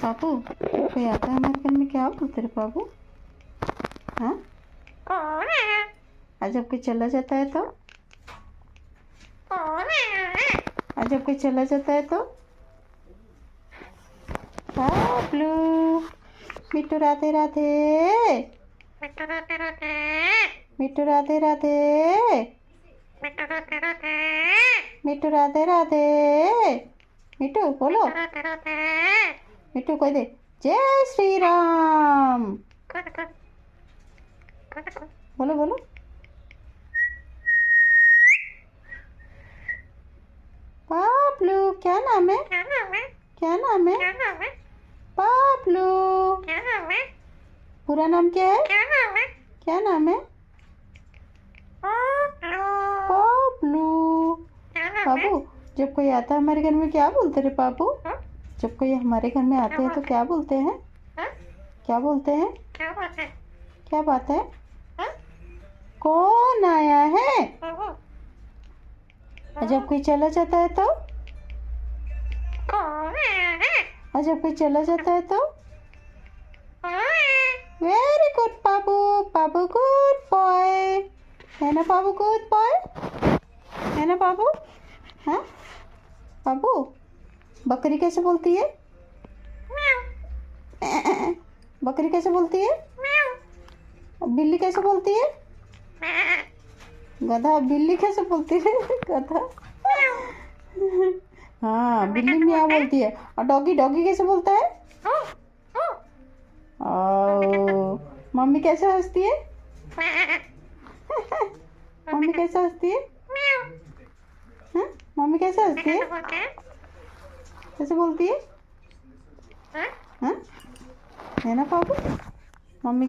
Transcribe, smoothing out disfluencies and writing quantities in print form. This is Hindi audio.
पापू कोई आता है हमारे घर में, क्या बोलते रे पापू? हाँ, आज जब कोई चला जाता है तो, आज जब कोई चला जाता है तो पापलू मिट्टू राधे राधे, मिट्टू राधे राधे, मिट्टू राधे राधे, मिट्टू बोलो, मिट्टू कोई दे जय श्री राम, बोलो बोलो। पापलू क्या नाम है, क्या नाम है पापलू? पूरा नाम क्या है, क्या नाम है? पापलू। पापू जब कोई आता है हमारे घर में क्या बोलते रे पापू? जब कोई हमारे घर में आते हैं तो क्या बोलते हैं, क्या बोलते हैं? क्या बात है? कौन आया है? और जब कोई चला जाता है तो, और जब कोई चला जाता है तो? वेरी गुड पापू, पापू गुड बॉय है ना, पापू गुड बॉय है ना पापू? हाँ पापू बकरी कैसे बोलती है? बकरी कैसे बोलती है? बिल्ली कैसे बोलती है? गधा बिल्ली कैसे बोलती है? गधा हाँ बिल्ली मियाँ बोलती है। और डॉगी, डॉगी कैसे बोलता है? ओ मम्मी कैसे हंसती है? मम्मी कैसे हंसती है? हाँ मम्मी कैसे हंसती है? कैसे बोलती है? हाँ है ना पापू? मम्मी